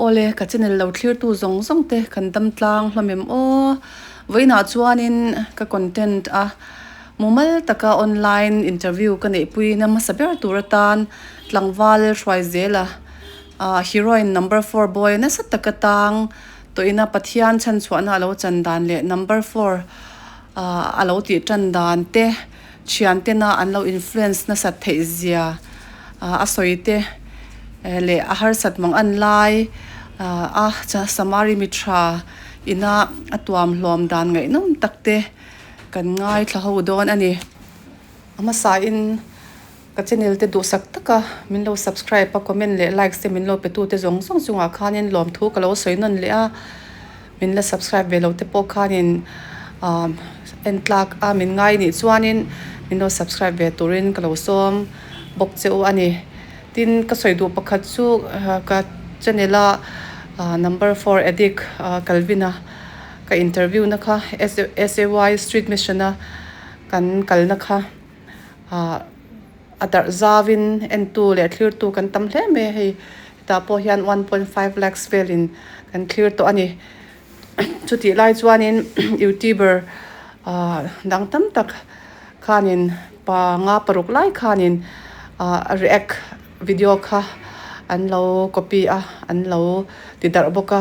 ole ka channel lo clear tu zong zong te kan tam tlang hlomem o voina chuanin ka content a mumal taka online interview ka nei pui na masaber turatan tlangwal roi zela heroine number 4 boy na sa takatang to ina pathian chan chuana lo chandan le number 4 alo ti chandan te chian te na anlo influence na sa theizia asoite le ahar sat mang anlai cha samari mitra ina atuam hlom dan ngai nom takte kan ngai thla ho don ani ama sa in ka channel te du sak taka min lo subscribe pa comment le like se min lo pe tu te zong song chunga khanin lom thu ka lo soinon le a min la subscribe ve lo te po khanin en tlak a min ngai ni chuanin min lo subscribe ve turin ka lo som bok cheu ani tin ka soidu pakhat chu ka channel number 4 edik kalvina ka interview na kha SAY street missioner kan kalna kha adar zavin n2 le clear tu kan tam hle me hei ta po hian 1.5 lakhs velin kan clear to ani chuti lai chuanin youtuber dang tam tak khanin pa nga paruk lai khanin react video kha an lo copy an lo tidar boka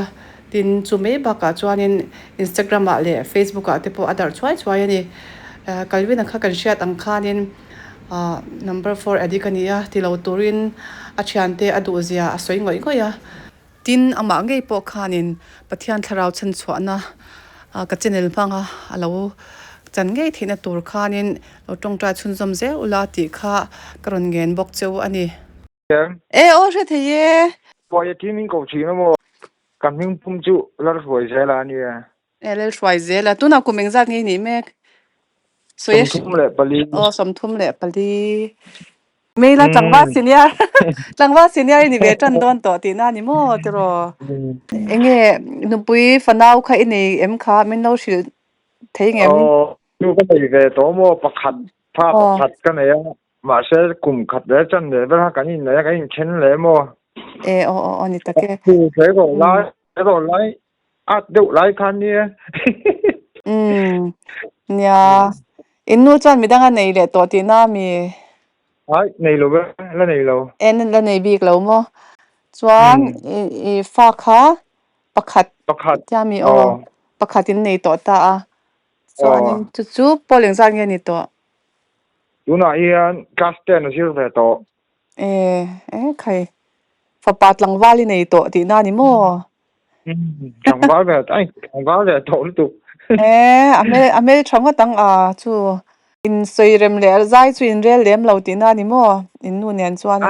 tin chume ba ka chuanin Instagram le Facebook te po adar chwai ani kalwina kha kan share ang khanin number 4 adikania tilo turin achante aduzia asoi ngoi ngoya tin ama ngei po khanin pathian tharau chan chhuana ka channel phanga alo chan ngei thina tur khanin tongtra chunjom je ulati kha karon gen bok cheu ani e o re theye poi teaming ko chi mo kaming pum chu lar foi se la ni ele shwai zela tuna kumeng zat ngei ni mek som soyesh thum le pali o somthum le pali meila tlangwa senior ni ve tan don to ti na ni mo tro enge nupui fanau kha ini em kha min no shil theingem nu ko nei ve to mo pakhat pha pakhat ka nei ma se kum khat le chan le ba ka ni le ka in chen le mo e o ni take tu se ko lai at du lai khan ni nya innu chan midanga nei le to ti na mi ai nei lo ba la nei lo en la nei bik lo mo chuan I fa kha pakhat chami o pakhatin nei to ta a chuanin chu poleng zan nge ni to tu na hian class 10 sir ve to khai fa patlang wali nei to ti na ni mo thằng báo về anh thằng báo về thổ tục ame thanga tang chu in soirem le zai chu in rel lem lo ti na ni mo in nu nen chuan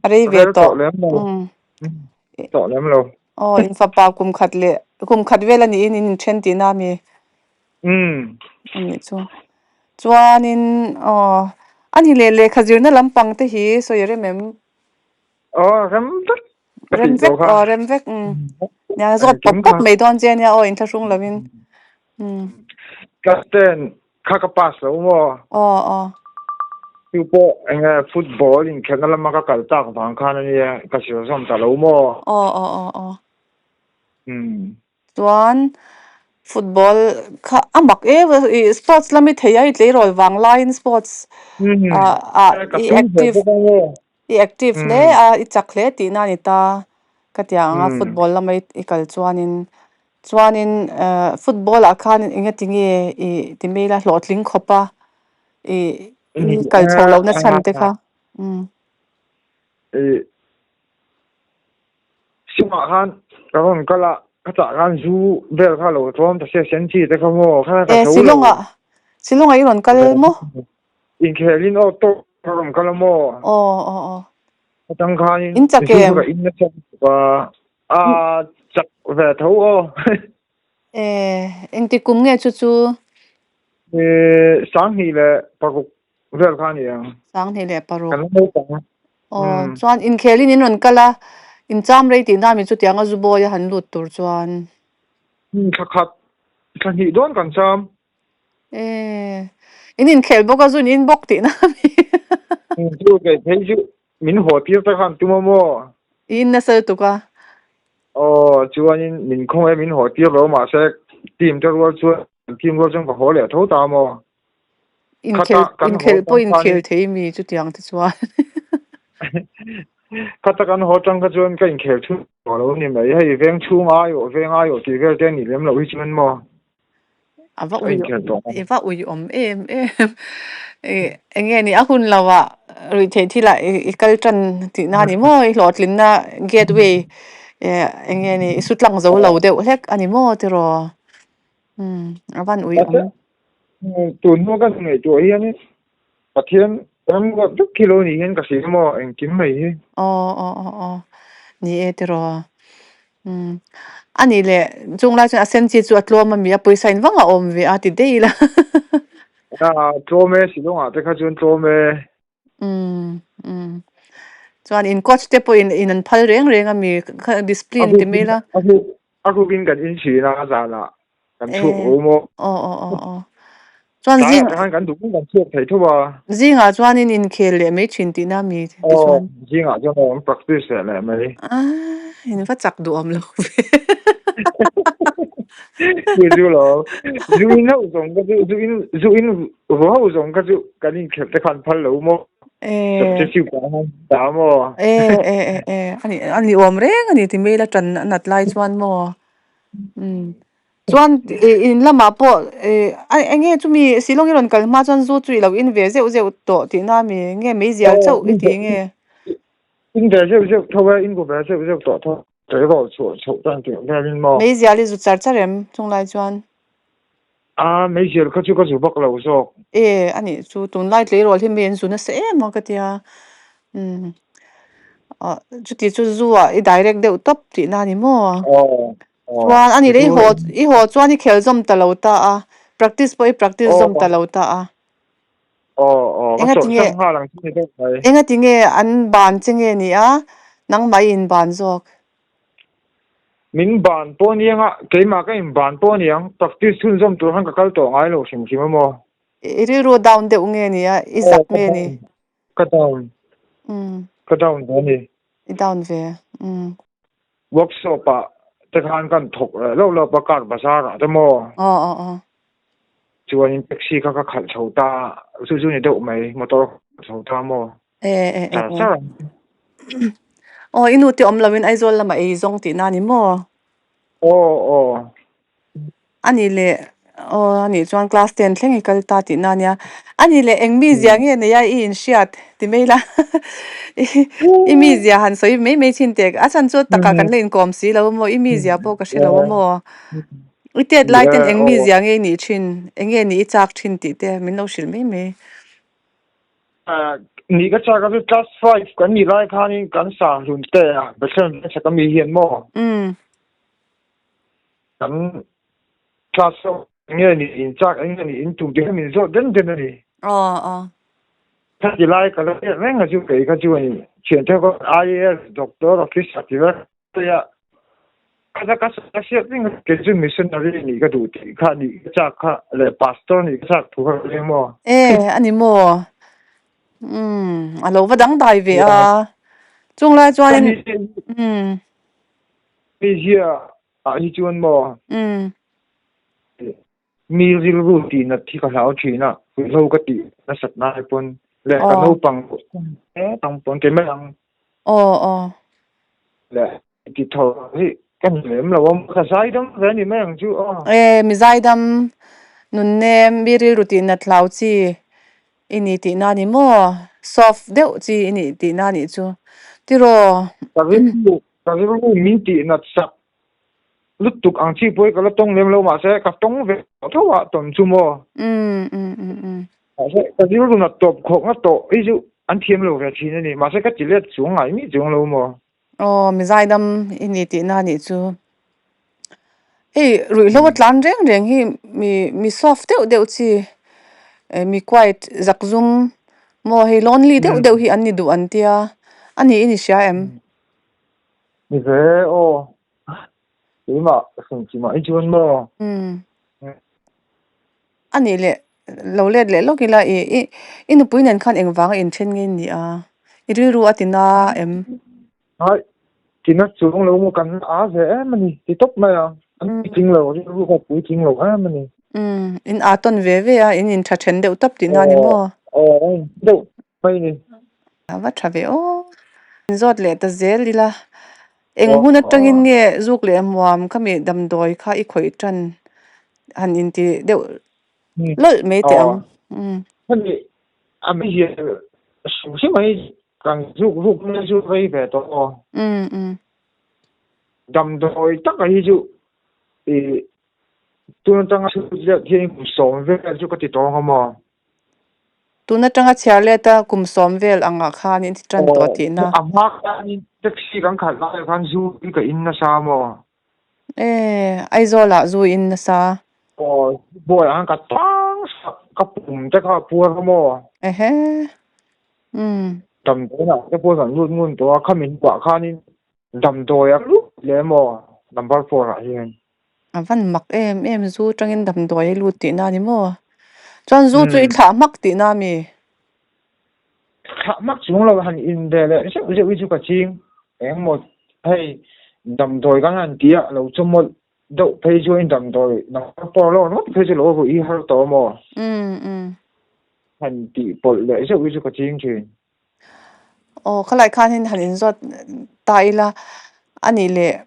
are ve to to lắm lo in fa pa kum khat vela ni in chen ti na mi ani chu chuan in ani le khazir na lampang te hi soire mem rem vek nya zot pop mei don chen ya in thasung lovin Captain Kakapas lo mo Tipo ang football in kaya lang makakalta kung pangkanan niya kasi sa talo mo chuan football kha amak sports lami theya I tle rol wang line sports active le I chakle ti na ni ta katyanga football lamai ikal chuanin football khan inga tingi timela hlotling khopa kal cholo na chan te kha sima khan karon kala kata kan zu bel kha lo tom ta se senchi te kha mo kha ka silonga iron kal mo in khelin o to karon kala mo tang khan in chakem in na cha chak ve tho o eng ti kum nge chu sang hi le pakuk vel khan ya sang hi le paru kan mo ta chuan in khelin in ron kala in cham rei ti na mi chu tianga zubo ya han lut tur chuan khat kan hi don kan cham in khel boka zun in bok ti na mi chu ke thei chu min ho tir ta khan tu mo in na sel tu ka chuanin min khong em min ho tir lo ma se team te ro chu team ro jong ka ho le tho ta mo in khata kan in ho khel po tang in khan khel thei mi chu tiang te chuan khata kan ho tang ka chuan ka in khel thu lo ni mai hei veng chu nga yo ti vel te ni lem lo hi chuan mo ava ka ui in khel tong eva ui em enge ni ahun lawa ri thei thila I kal tran ti na ni mo I hlotlin na gateway enge ni sutlang zo lo deuh hlek ani mo ti ro avan ui tu no ka nei tu hi ani pathian ram ga duk kilo ni hen ka si mo en kim mai hi ni e ti ro ani le chungla chu asen chi chu atlom mi a poisa in wanga om ve a ti deila tro me si lo nga te kha chuan tro me chuan in coach te po in an phal reng reng ami discipline ti mela aku bin kan in si na za la kan thu o mo chuan ta han kan du kan thu thei thu ba zinga chuan in khel le me thin ti na mi ti chuan zinga jo mo practice le mai in fa chak du om lo ju lo ju in ho zong ka ju in ho zong ka ju kan in khel te khan phal lo mo te siu ka han ta mo ani om reng ani ti mela tran nat lai chuan mo chuan in lama po enge chumi silong ron kalma chuan zu chui lo in ve zeu zeu to ti na mi nge me zial chau ti nge in ve zeu thowa in go ve zeu to tho te go chu tan ti ve min mo me zial zu char charem chung lai chuan me zial ka chu bak lo so ani chu tun lai tle rol hi men zu na se mo ka tia chu ti chu zu I direct de top ti na ni mo chuan ani le ho chuan I khel zom ta lo ta a practice po I practice zom ta lo ta a ka so sang ha lang chi de mai enga tinge an ban chenge ni a nang mai in ban zok min ban po nianga keima ka in ban po niang practice thun zom tur han ka kal to ngai lo sim mo iri ro down de unge ni a izak me ni ka down de ni I down ve workshop pa te khan kan thok lo pa kar bazar a mo chuan in taxi ka khal chho ta su ni de mai motor chho ta mo inu ti om lawin aizol lama ei zong ti na ni mo ani le ani chuan class 10 thleng kal ta ti na nia ani le engmi zia nge ne ya in shiat ti meila imi zia han soi me chin tek a chan chu taka kan lein kom si lo mo imi zia po ka she lo mo itet lai ten engmi zia nge ni chin enge ni chak thin ti te min lo shil me ni ka cha ka class 5 kan ni lai khan in kan sa hun te a ba chen sa ka mi hian mo kan class nge ni in chak nge ni in tum de min zo den ni ta di lai ka le nga ju ke ka ju ni chen te ko IAS doctor office atiwa ya ka sa sia ning ke ju missionary ni ka du ti kha ni cha kha le pastor ni ka thu ka le mo ani mo alo va dang dai ve a chung lai chuan mi hia a hi chuan mo mi ril ru ti na thi ka lau thi na lo ka ti na sat na pon le ka no pang tang pon ke mang le ti tho hi kan lem lo ka sai dam ve ni mang chu mi zai dam nun nem mi ril ru ti na thlau chi ini ti na ni mo soft deuh chi ini ti na ni chu ti ro ka ri min ti na sak lut tuk ang chi poi ka la tong lem lo ma se ka tong ve tho wa ton chu mo ka ri ru na top khok na to I ju an thiam lo ve chi ni ma se ka ti le chu ngai mi chung lo mo mi zai dam ini ti na ni chu rui lo tlan reng reng hi mi soft deuh chi mi quiet zakzum mo he lonely deuh hi an ni du an tia ani ini sha em ni ve ima sung chi ma I chuan mo ani le lo let le lokila inu puinen khan engwanga in then nge ni a iri ru atina em hai thì nó xuống lâu một căn dễ mà nè thì tốt mà anh chính lâu thì nó có cuối chính lâu mà nè in aton ve in tha chen deuh tap ti na ni mo đâu bây nè wa tha ve o zot le ta zel lila eng hun atangin nge zuk le muam khami dam doi kha I khoi tran han in ti deuh lol me te ang anh đi bây giờ số mấy càng rút nó rút về đó đầm đồi tất cả những thứ thì tôi đang sử dụng thiên cũng sống về cái cái gì đó mà tu na tanga chiar le ta kum som vel anga khan in tran to ti na amma kan taxi kan khat la kan zu cái in na sa mo ai zola zu in na sa boy an ka tang ka pum ta ka pu mo he đầm đồi na cái pu kan luôn luôn to khamin kwa khanin đầm đồi a lu le mo number 4 a hian van mak em zu tangin dam doi lu ti na ni mo chuan zu chu I thla mak ti na mi mắc xuống là hành in đề lệ sẽ ví dụ cả chiên em một hay đầm đồi các anh tía lâu cho một đậu phê cho anh đầm đồi nó to lo nó phê cho lỗ của y hơi to mà hành tỷ bộ lệ sẽ ví dụ cả chiên chuyện khai lại khan hin han in zot tai la ani le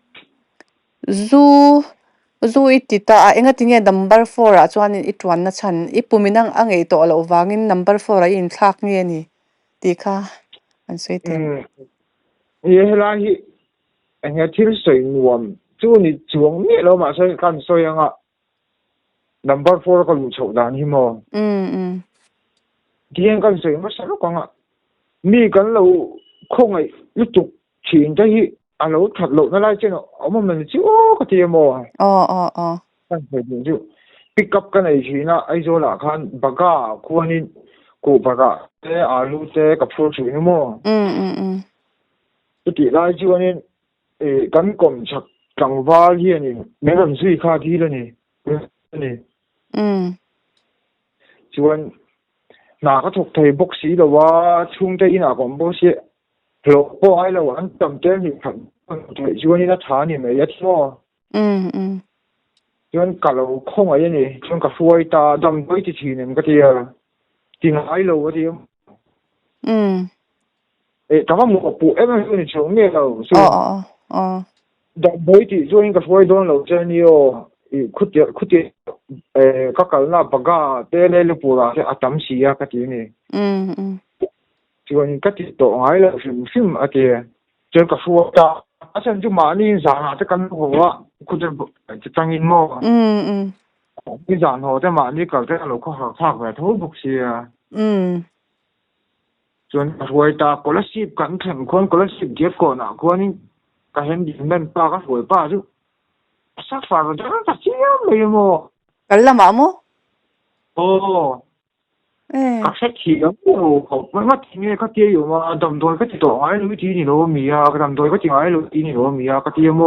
zu itita enga tinge number 4 a chuan in itwan na chan ipuminang angei to lo wangin number 4 a in thak nge ni ti kha an sei te ye la hi anh nghe thil soi nuam chu ni chuang ni lo ma sai kan soi anga number 4 ko lu chou dan hi mo dieng kan soi ma sa lo ka nga mi kan lo khong ai lu tuk chin ta hi alo thật lộ nó lại trên nó ông mình chứ có tiền mà anh phải nhìn chứ pick up cái này thì nó ai rồi là khan baga quan in cụ baga thế alu thế cặp phô chủ nữa mà cái tỷ lại chứ anh cắn cổng chặt cẳng va liền này mấy lần suy khá đi rồi này chứ anh nào có thuộc thầy bác sĩ đâu wa chung tay nào còn bác sĩ lộ bộ ai là anh tầm tên thì thằng thầy chú anh đã thả ni mấy ít mà chú anh cả lâu không ấy này chú anh cả phơi ta đâm với thì này cái thì ai lâu cái cảm ơn một bộ em này chống nghe lâu đâm với thì chú anh cả phơi đó lâu chơi nhiều khút tiệt các cái là baga tê lên lúc bữa là tắm xì cái gì này chú anh cái gì đó ai là phim ở kia chú anh cả phơi ta 아참 좀 많이 인사하다 간 거와 그들 직장인 뭐 인사하고 때 많이 가게 놓고 하고 더 복시야 전 보이다 콜라십 간튼 콘 콜라십 제거나 그거는 가hen 디면 빠가 보이 빠주 사파로 저는 다 지야 뭐 갈라 마모 các sách thì nó cũng mất mất thì nghe các kia mà đầm đôi các tổ ấy lối tí thì nó mì à cái đầm đôi các tiếng ấy lối tí thì nó mì à các kia mà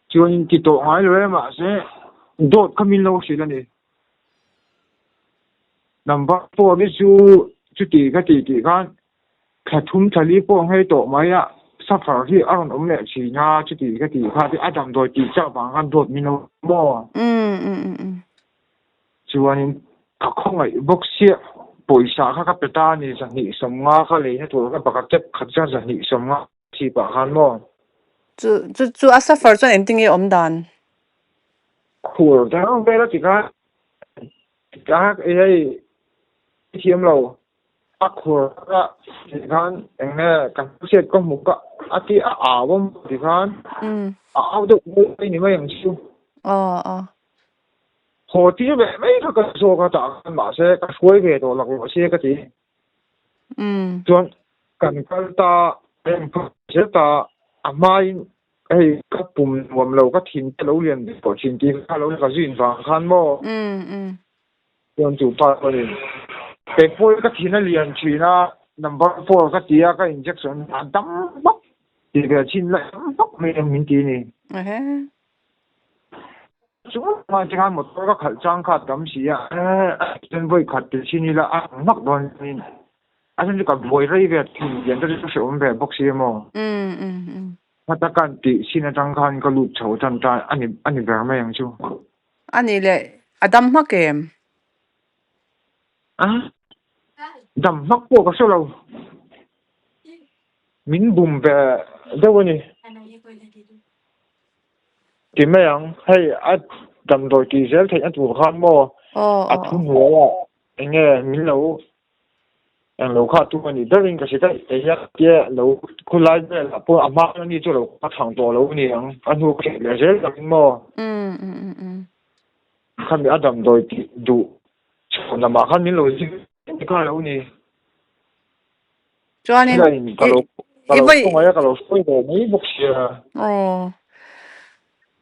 cho nên thì tổ ấy lối mà sẽ đốt cái mình lâu xí là này nằm bắt po cái chú tí cái khát thum thali po hay tổ mấy à sắp phải thì ăn ống lẹ chỉ nha chú tí cái thì đầm đôi tí chảo bằng ăn đốt mình lâu mà cho nên không ai bốc xia bồi xả các bê ta này rằng nhị sống ngã các lấy hết rồi các bác chấp khát ra rằng nhị sống ngã chỉ bảo hắn mà chú asa phật cho anh tiếng đàn khổ thế không biết là chỉ cái ấy thiêm lâu khổ thì hắn anh nghe cái chuyện có một cái tí bông thì hắn được cái này mới làm siêu hồ tí về mấy cái số cái tạ mà sẽ cái suối về đồ lạc lộ xe cái gì chọn cần cái ta em sẽ ta mai cái bùm bùm lâu cái thiên lâu liền có thiên tí cái lâu cái duyên vàng khăn mò chọn chủ ba cái này cái phôi cái thiên liền chỉ là number 4 cái tí cái injection đấm bóc thì cái chín lại bóc mình tí này chúng mà chỉ một cái khẩn trang khẩn đấm xí à, chân với khẩn thì xin là mắc đòn anh chỉ còn bồi rây về thì hiện tại sẽ ổn về bốc xí mà mà ta cần tí xin trang khan có lụt chấu chân ta anh về mà yang chú anh ấy lệ Adam mắc em à đầm mắc bộ có số lâu mình bùm về đâu vậy thì mấy yang hay à đầm rồi thì sẽ thấy anh chủ khan mà à thun hồ anh nghe mình lâu anh lâu khác tu anh đó là cái cái cái lâu khu lai về là bộ amma anh đi chỗ lâu khác hàng to lâu này anh hồ cái là sẽ là mình mà khăn bị đầm rồi thì đủ còn mà khăn mình lâu gì cái lâu này cho nên kalau không ai kalau tôi đồ mấy bốc xìa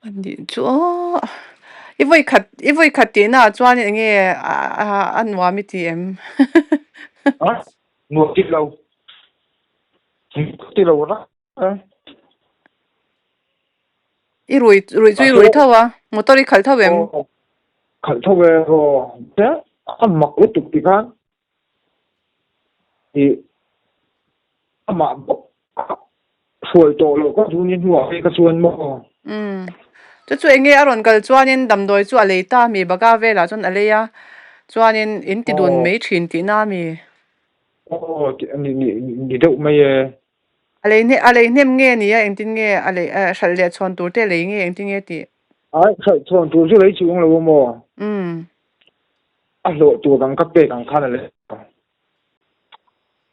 anh đi chỗ Ivoi khát tiền à cho nên nghe anh nói mi em à mua tiết lâu đó rồi thâu à motor đi khát thâu em khát thâu về rồi thế anh mặc ướt tục thì kan thì mà phơi tổ lo có chú nhiên hoa cái chuan mò chú nghe aron kal cho nên đầm đôi chú lấy ta mi baga về là chọn lấy à cho nên in ti đun mấy chuyện tí na mi ni đâu mày lấy nem nghe ni em tin nghe lấy sẵn lệ chọn tổ tê lấy nghe em tin nghe tí chọn tổ chú lấy chú ông lâu mò lộ tổ càng cấp bê càng khăn này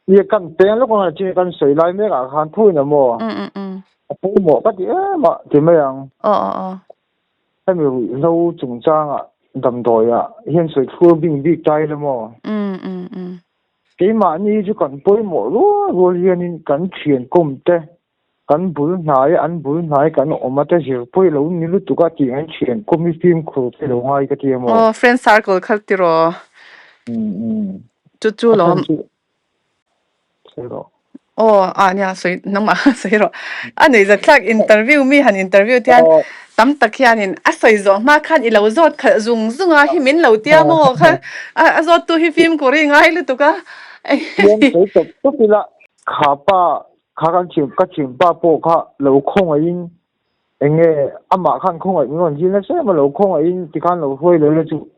ये कम तेल लोग ना चीज़ कम सही लाइन में का खान थोड़ी ना मो phụ mỏ cái gì mà thì mấy anh cái mình lâu trồng trang à đầm đồi à hiện水土并bị trái了嘛cái mà như chứ còn bơi mỏ luôn rồi liền cần chuyển công thế cần bơi nãy cần ôm mà thế giờ bơi lâu như lúc tụi cái chuyện anh chuyển công đi phim khổ cái lâu hai cái gì mà friend circle khác thì rồi chú lo nha,所以能嘛，所以咯，你就睇 interview 咪係 interview 聽，咁特佢人所以就嘛看一路做佢用啊，去面路啲麼，佢做都去 film 嗰啲嗌你度個，都係啦，卡緊前巴波卡路空啊因，嘅嘛看空啊因為因咧，所以嘛路空啊因啲間路開嚟咧就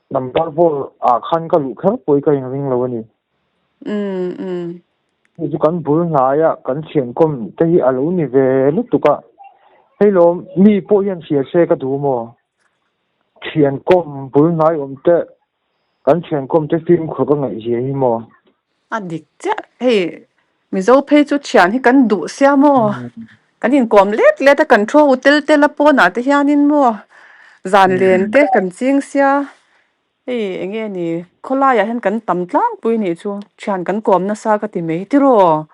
南巴波看個路口背個人路呢。你就跟本來啊，跟前工這些阿老你về lúc tụi cả, hay lo mi bộ hiện xe xe cái đủ mà,前工本來我們的跟前工這 phim 可個危險嘛。你這咪就配做錢，佢跟đủ xe mà, cái nhìn quam lết cái control hotel tel la po na te hian in mà, dàn liền te cần chiang xe. Anh nghe nè, khó la ya hen kan tam tlang pui ni chu, chan kan kom na sa ka ti me ti ro.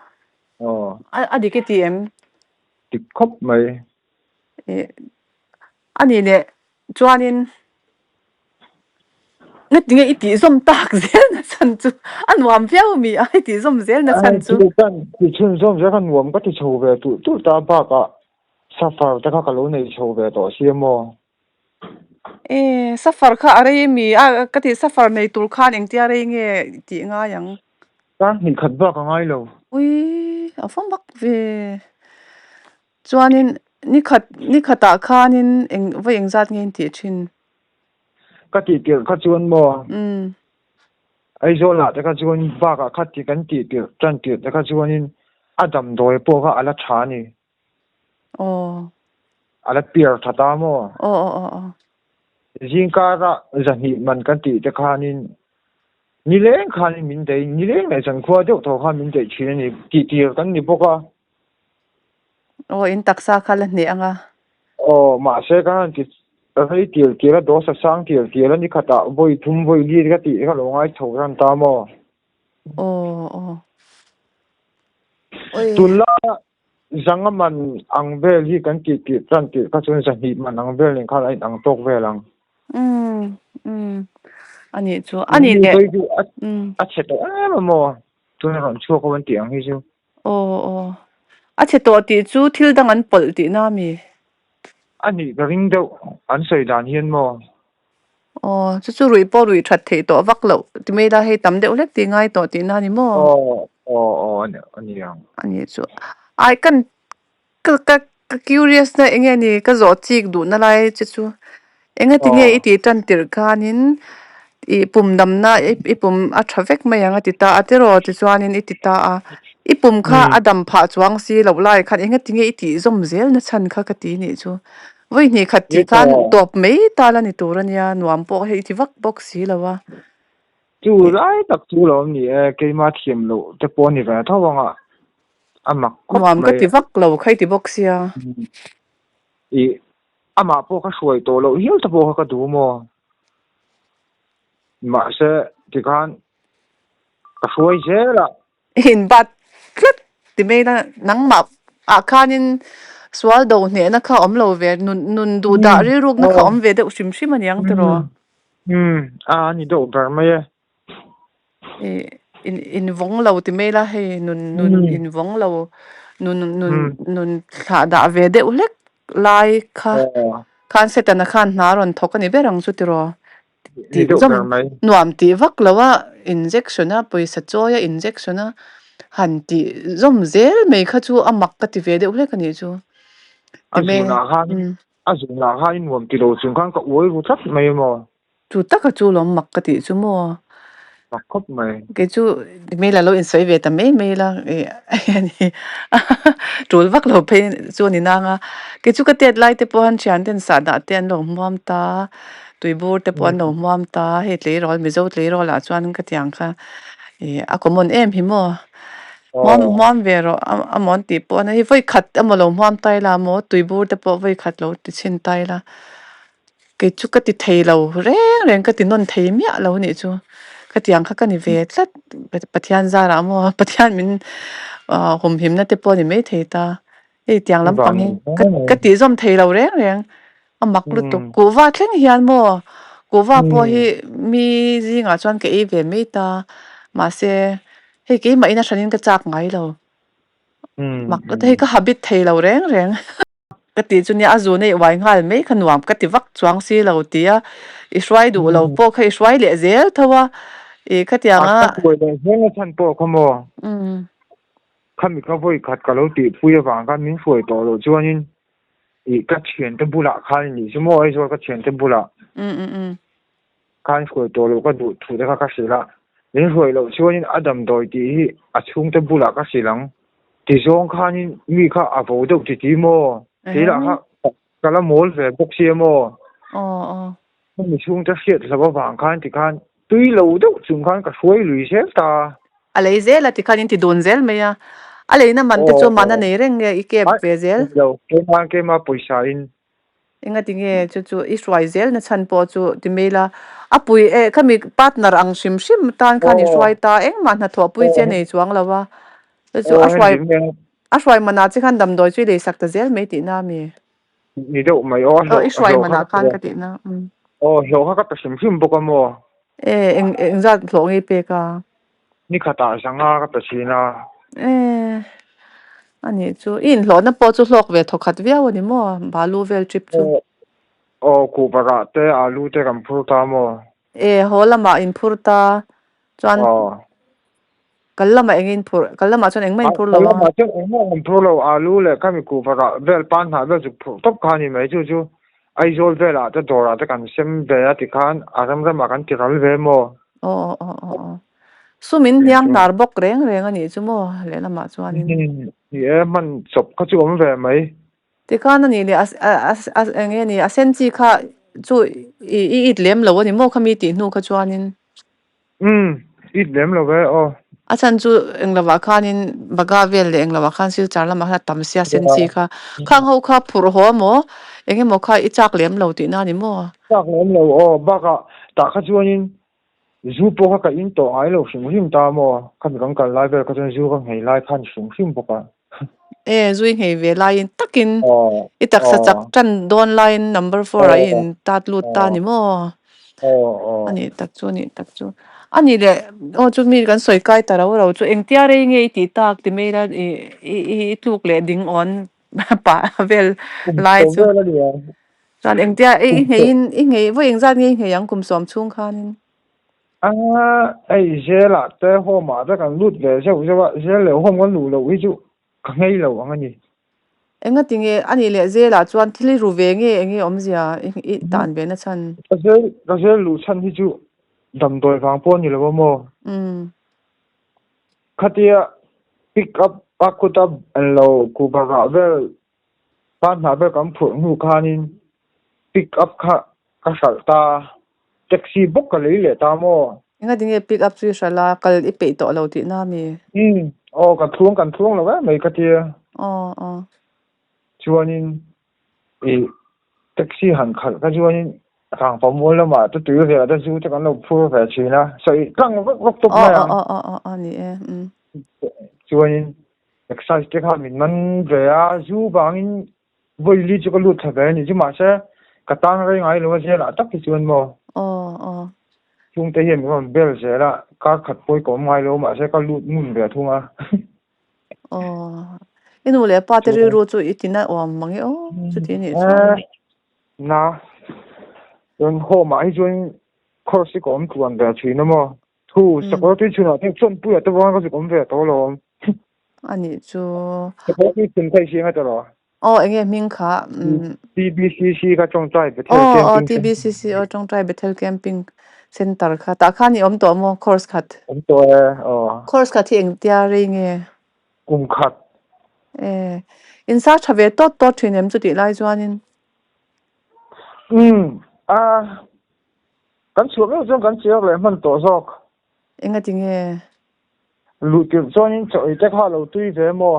Đi cái ti em. Ti khop mai. Ani ne, chuanin na tinga iti som tak zel na chan chu. An wam fiao mi ai ti som zel na chan chu. Ti chun som zel kan wam ka ti chou ve tu ta ba ka safar ta ka lo nei chou ve to si mo. Safar ka aray mi cái thì safar này tur khan anh ti aray nghe ti nga yang ta ni khat ba ka ngai lo ui phong bak ve chuanin ni khata khanin eng vai eng zat ngen ti chin ka ti ka chuan mo ai zo la ta ka chuan ba ka khat ti kan ti chan ti ta ka chuanin adam doi po ka ala tha ni ala pier thata mo riêng cả ra dân hi mình cần tị cho khanin ni leng khanin min dei ni leng này chẳng khoa đâu thọ khan min dei chuyện này tị cần ni boka in taksa khala ne anga mà sẽ cái tị hay tị là đó sa sang tị là ni khata voi thum voi li cái tị cái lo ngai thau ran ta mo tulla zangaman ang vel hi kan tị chan tị ka chun dân hi man ang vel len khala ai ang tok velang ani chu ani ne che to mo tu na ron chu ko ban tiang hi chu che to ti chu thil dang an pol ti na mi ani ga ring do an soi dan hian mo chu rui po rui that thei to vak lo ti me la hei tam deuh hlek ti ngai to ti na ni mo ani yang ani chu ai kan ka curious na enge ni ka zo chik du na lai chu enga ti nge iti tan tir khanin I pum dam na I pum a traffic ma yang ati ta atero ti chuanin iti ta a I pum kha adam pha chuang si lo lai khan enga ti nge iti zom zel na chan kha ka ti ni chu voi ni khat ti khan top mei ta la ni turania nuam po hei ti vak box si lawa chu lai tak chu lo ni ke ma thiam lo te po ni va thawanga ama nuam ka ti vak lo khai ti box ya I ama po ka suai to lo hial ta po ka du mo ma se ti khan ka suai je la in bat klat ti me na nang ma a khanin swal do ne na kha om lo ve nun du da ri ruk na kha om ve de usim sim an yang te ro ni do ber ma ye in vong lo ti me la he nun in vong lo nun tha da ve de ulek lai kha khan se ta na khan na ron thok ani berang chu ti ro ti zom nuam ti vak lawa injection a poisa choya injection a han ti zom zel mei kha chu amak ka ti ve de ulek ani chu ti me azuna ha in nuam ti lo chung khan ka oi ru thap mai mo chu taka chu lom mak ka ti chu mo khop mai cái chú mấy là lâu in sấy về tầm mấy là trốn vác lâu pe chú ni nanga cái chú cái tiệt lại te po han chian ten sa da ten lo mom ta tui bur te po lo mom ta he tle rol mi zo tle rol la chuan ka tiang kha a common em hi mo mom ve ro a mon ti po na hi voi khat a mo lo mom tai la mo tui bur te po voi khat lo ti chin tai la cái chú cái ti thei lo reng reng cái ti non thei mi a lo ni chu cái tiếng khác cái này về rất bát thiên ra là mà bát thiên mình hôm hiểm na tiếp po thì mấy thầy ta cái tiếng lắm bằng cái tiếng zum thầy lâu rèn rèn mặc lúc đó cố va khen hiền mà cố va po hi mi gì ngã chuan cái về mấy ta mà sẽ hay cái mà ina sanin cái chắc ngay lâu mặc cái cái habit thầy lâu rèn rèn cái tiếng chu ni azu này vài ngày mấy khăn nuam cái tiếng vắt chuang si lâu tia Israel đủ lâu po cái Israel lệ dễ thôi cái tiếng á quay đây hiện thân po không mo khami ka voi khat ka lo ti pui wang ka min foi to lo chuanin ka chen te bula khan ni sumo ai zo ka chen te bula khan foi to lo ka du thu de ka sila min foi lo chuanin adam doi ti hi a chung te bula ka silang ti zong khanin mi kha a vo do ti mo ti la ha ka la mol ve bok si mo mi chung te siat la wang khan ti khan tui lo do chung khan ka suai lui sel ta alei zel ati khanin ti don zel me ya alei na man te chu mana nei reng nge ike pe zel ke ma poisa in enga tinge chu Israel zel na chan po chu ti mela apui khami partner ang sim sim tan khan Israel ta eng man na tho pui che nei chuang lawa chu Israel mana che khan dam doi chui le sak ta zel me ti na mi ni do mai Israel mana khan ka ti na lo ka sim sim bo ka mo eng za thlong e pe ka ni khata sanga ka pasina ani chu in hlo na po chu hlok ve thokhat viaw ni mo balu vel trip chu ku para te alu te kam phur ta mo holama in phurta chuan kallama engin phur kallama chuan engma in phur lo kallama chuan engma in phur lo alu le kami ku para vel pan ha vel chu phur top khani mai chu ai zol vela te dora te kan sem ve ati khan aram ram kan ti ral ve mo sumin yang nar bok reng reng ani chu mo le lama chuan man chop ka chu om ve mai ti khan ani le as enge ni asen chi kha chu I lem lo ani mo khami ti nu kha chuanin I lem lo ve achan chu englawa khanin baga vel le englawa khan sil charla ma tam sia sen chi kha khang ho kha phur ho mo enge mo kha I chak lem lo ti na ni mo chak lem lo baga ta kha chuanin zu po ka in to ai lo sung him ta mo kan kal lai vel ka chen zu ka ngei lai khan sung him po ka zui ngei ve lai takin I tak sa chak chan don line number 4 in tat lut ta ni mo ani tak chu ani le chu mi kan soi kai ta ro chu engtia re nge ti tak ti me ra I tluk le ding on pa vel lai chu ran eng tia e ngei vo eng zan ngei yang kum som chung khanin ai xe là te hôm mà te kan lut ve sao sao xe le hôm kan lu lo wi chu ka ngei lo ang ani enga tinge ani le je la chuan thili ru ve nge engi omzia I tan be na chan ka xe lu chan hi chu dam doi phang pon ni lo mo khatia pick up pakuta lo ku ba ga vel pan na be kam phu nu khanin pick up ka sal ta taxi book ka le ta mo enga tinge pick up chu shala kal I pe to lo ti na mi kan thuang lo mai khatia chuanin taxi han khal ka chuanin rang pamol la ma tu tu ve da chu ta kan lo phu ve china sai tang vok tok ma ni chuanin exercise te kha min man ve a zu bangin voi li chu ka lut tha ve ni chu ma se ka tang rai ngai lo se la tak ki chuan mo chung te hian ko bel se la ka khat poi ko ngai lo ma se ka lut mun ve thunga inu le pateri ro chu itina om mangi chu ti ni chu na yon ho ma hi chuan course ko om tuan ve china mo thu security chuna te chon pu ya te wa ko kom ve to lo ani chu security chun kai si nga to lo enge ming kha TBCC ka chong trai Bethel camping TBCC chong trai Bethel camping center kha ta khani om to mo course khat om to course khat hi eng tia re nge kum khat in sa thave to thinem chu ti lai chuanin kan chuak lo chong kan chiak le man to zok enga tinge lu ti chuanin choi te kha lo tui ve mo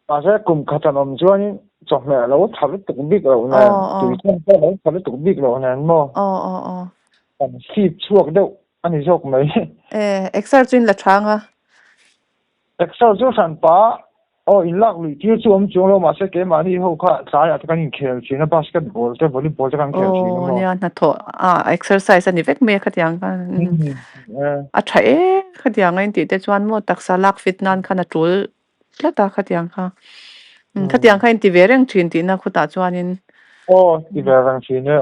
ta se kum khatan om chuanin chok me lo thal tuk bik lo na tui chong ta lo thal tuk bik lo na mo kan sip chuak deuh ani zok mai exercise la thanga exercise chu san pa in lak lui ti chu om chung lo ma se ke ma ni ho kha sa ya ta kan khel china basketball te volleyball te kan khel china mo nya na tho exercise ani vek me khatyang ka a thae khatyang in ti te chuan mo taksa lak fit nan khana tul tlata khatyang kha khatyang kha in ti vereng thin ti na khuta chuanin ti vereng thin ne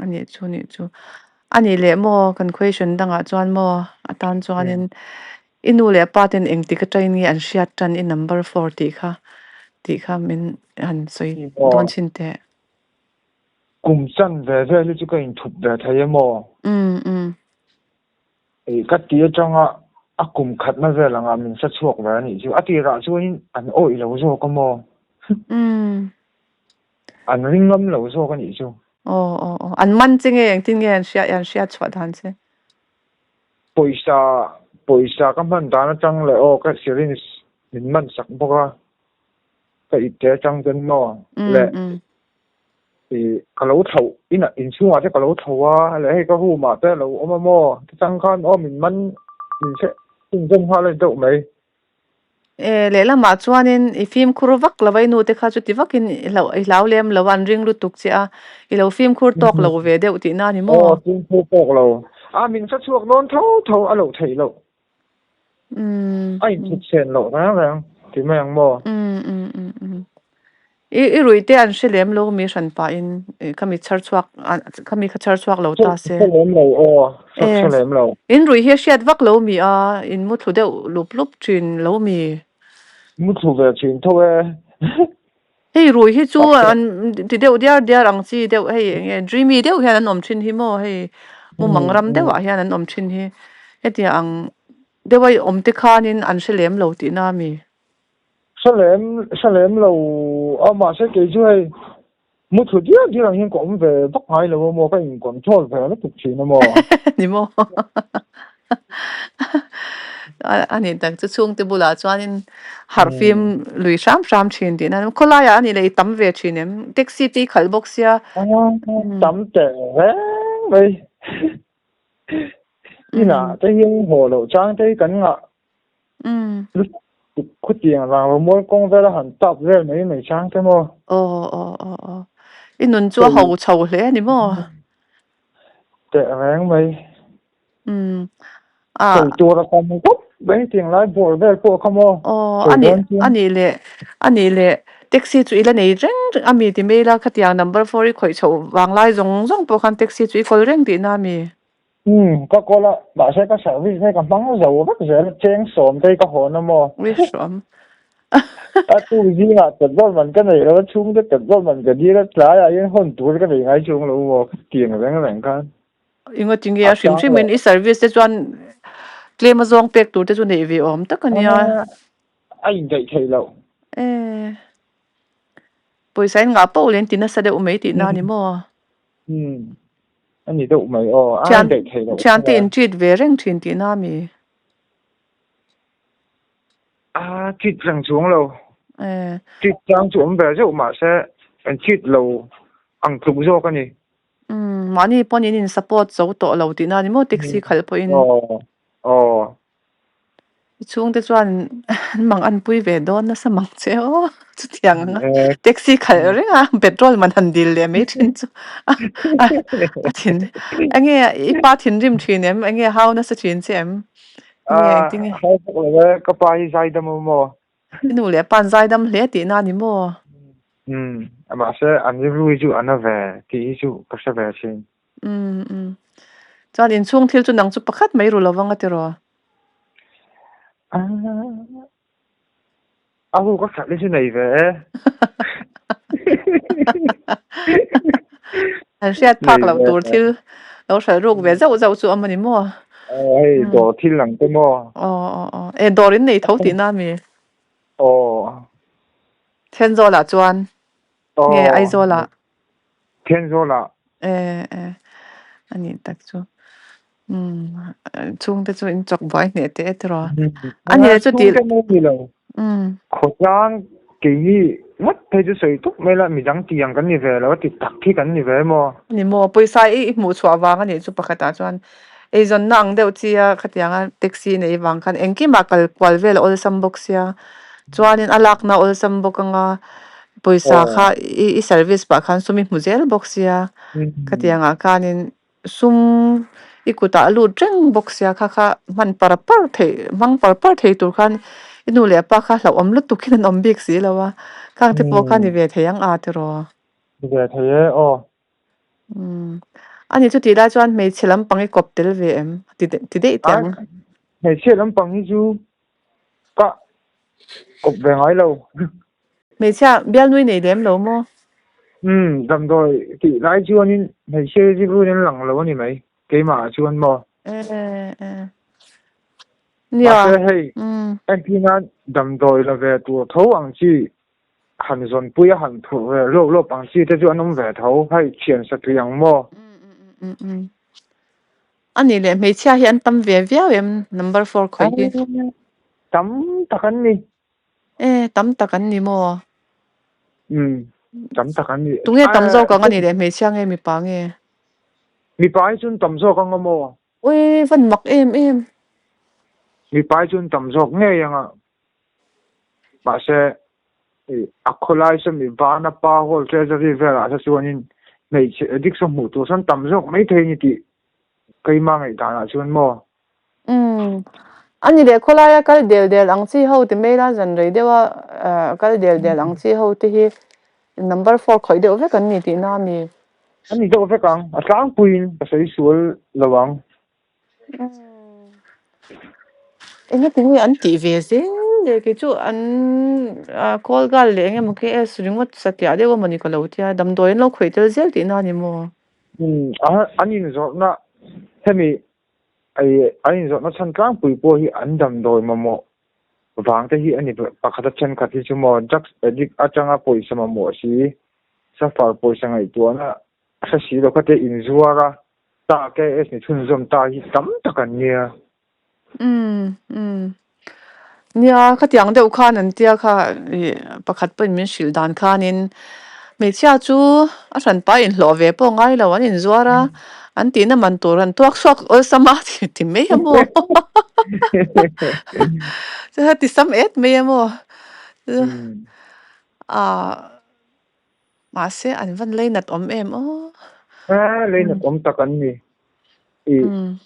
ani chu ani le mo kan question danga chuan mo atan chuanin inu le paten eng ti ka train ngi an hriat tan in number 4 ti kha min an soi don chin te kum chan ve ve lu chu ka in thup ve thai mo ka ti changa a kum khat na ve langa min sa chuak ve ni chu ati ra chu in an oi lo zo ka mo an ringam lo zo ka ni chu an man chinge eng tin nge an hriat chwa dan che poisa ka man dana chang le ka sirin min man sak boka ka ite chang den mo le ka lo thau in chunga te ka lo thawa le he ka hu ma te lo oma mo chang khan min man min se tin jong ha le deuh mai le la ma chuanin I film khurwak lawai nu te kha chu ti wakin lau lem lawan ring lu tuk cha I lo film khur tok lo ve deuh ti na ni mo film khur tok lo min sa chuak non tho a lo thei lo ai thut sen lo na ti mang mo I rui te an shelem lo mi san pa in kami char chuak lo ta se shelem lo in rui he shet wak lo mi in mu thu deuh lup thin lo mi mu thu ve thin tho hey rui hi chu an ti deuh dia ang chi deuh hey dreamy deuh hian an om thin hi mo hey mu mangram deuh hian an om thin hi hetia ang dewai om te khanin an shelem lo ti na mi Salem lo ma se ke ju hai mu thu dia ang hin ko om ve bak ngai lo mo ka in control ve na tuk chin mo ni mo ani tak chu chung te bula chuanin har film lui sham thin ti na khola ya ani le tam ve thinem taxi ti khal box ya tam te ve ina te hin ho lo chang te kan nga khu tiang rang mo kong ve la han tap ve mai chang te mo inun chu ho chho hle ni mo te rang mai choi tu ra kom ko be tiang lai bor ve ko kamo ani le taxi chu ila nei reng ami ti mela khatia number 4 i khoi chho wang lai zong zong po khan taxi chu i kol reng ti na mi có cô là bà sẽ có service này còn bắn dầu rất dễ là chén sổm đây có hồ nó mò wi shom à tu gì mà tận dụng mình cái này nó chung cái tận dụng mình cái gì đó trái à yên hôn tu cái này ngay chung là mò tiền cái này cái ingo tingi a shim shim in i service te chuan claim a zong pek tur te chu nei vi om tak ania anh dạy thầy lậu e poisa in nga po len tin a sa de umei ti na ni mo anh đi đâu mày anh dạy thầy lậu chan ti in treat ve reng thin ti na mi à chít răng xuống lâu e chít răng xuống về rồi mà sẽ anh chít lâu ăn thùng rồi cái này mani ponin in support zo to lo ti na ni mo taxi khal po in chung te chuan mang an pui ve don na samang che o chu tiang taxi khal re a petrol man han dil le me thin chu thin ange I pa thin rim thin em ange how na sa thin chem nge ting hay là cái bài dài đâm mò nu le pan zai dam hle ti na ni mo mà sẽ anh vui chú anh về thì chú có sẽ về xin chuan in chung thil chu nang chu pakhat mai ru lawanga te ro aku có sẵn lên này về an riat phak lo tur thil lo hra ruk ve zau zau chu amani mo đồ thiên lặng cái mò e dorin nei tho ti na mi then zo la chuan nge ai zo la thiên zo la ani tak chu chung te chu in chok vai ne te ro ani le chu ti khó khăn cái gì mất thấy chú sợi túc mấy là mình chẳng tiền cái gì về là thì tắc thì cái gì về mà ni mo paisa I mu chwa wang ani chu pakhata chuan e zon nang deuh chia khatianga taxi nei wang khan engki ma kal kwal vel ol sam box ya chuanin alak na ol sam bok anga paisa kha I service pa khan sumi muzel box ya khatianga kanin sum ikuta lu treng box ya kha man par the mang par the tur khan inu le pa kha lo om lu tu khin om bik si lawa kang te po khan ni ve theyang a te ro về thấy ani chu ti la chuan mei chelam pangi kop tel ve em ti dei tiang ngày xưa lắm bằng như chú có cục về nói lâu mei cha bial nui nei dem lo mo đầm rồi thì lái chưa nên ngày xưa chứ vui nên lẳng lâu như mấy cái mà chưa mò nia hay anh khi nào đầm rồi là về tụ thấu ăn chi hẳn dồn bùi hẳn thủ về lô lô bằng chi thế cho nó về thấu hay chuyển sát tùy ăn mò ani le mei cha hi an tam ve via em number 4 khoi hi tắm tắc ăn đi tam tak an ni mo tắm tắc ăn đi tu nge tam zo ka ngani le mei cha nge mi pa nge mi pai chun tắm zo ka ngamo oi van mak em mi pai chun tắm zo nghe yang à bà sẽ akholai se mi vana pa hol treasury vera sa chuanin nei dik so mu tu san tam zo mai thei ni ti kai ma ngai ta na chuan mo ani le kholaya kal del ang chi ho ti mela jan rei dewa kal del ang chi ho ti hi number 4 khoi deuh ve kan ni ti na mi ani do ve kang atlang puin ka sei sul lawang enga tingi an ti ve se le ke chu an call gal le nge mukhe es ringot satya de wo mani ko lo tia dam doin lo khoi tel zel ti na ni mo ani zo na hemi ai zo na chan tlang pui po hi an dam doi mo wang te hi ani pakhata chen kha ti chu mo jak edik atanga poisa mo si sa far poisa ngai tu na sa si lo ka te in zuara ta ke es ni chun zom ta hi tam takan nia nia khatiang deuh khan an tia kha pakhat pen min shil dan khanin mei chia chu a ran pa in hlo ve po ngai lo an in zuara an ti na man tur an tuak suak ol sama ti me amo cha ti sam et me amo ma se an van lei nat om em lei nat om takan ni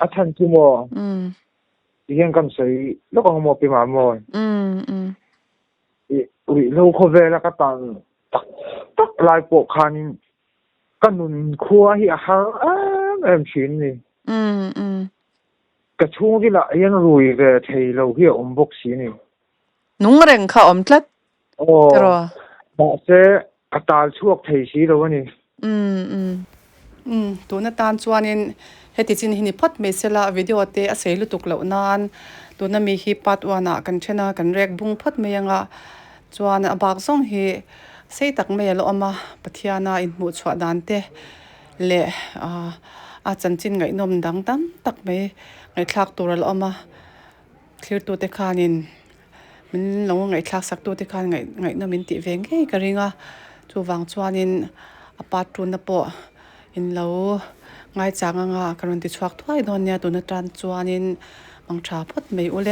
a than chu mo igen kam sei lo ko mo pi ma mo อุ้ยโลโคเวลก็ตังตักลายปกคันก็นุนครัวที่อาหารชิ้นนี่กระช่วงที่ละยังรวยกับเทเราที่บกสีนี่นุ่งเร่งข้าทลัดโอ้บอกเสอตาลช่วงเทสีแล้ววะนี่ตัวนั้นตานชวนนินเฮติจินหินิพัดเมสละวิดีโอเตอเสลุตุกเหล่านานตัวนั้นมีฮิปัดวานากันเชนะกันเรกบุงพัดเมียงอ่ะชวนบากซ่งเฮเสตักเมลอมาปะเทียนาอินมุชวดานเตเละอาจันจินไงนมดังตั้มตักเมไงคลักตัวละอมาคลียร์ตัวเตคานินมันลงไงคลักสักตัวเตคานไงนมินติเวงเฮกริงอ่ะจูวังชวนนินอปาตุนนะปะอินเราง่ายจังอ่ะการันตีชักถ้วยโดนเนี่ยตัวนัดจันชวนนินบางชาพดไม่อุเล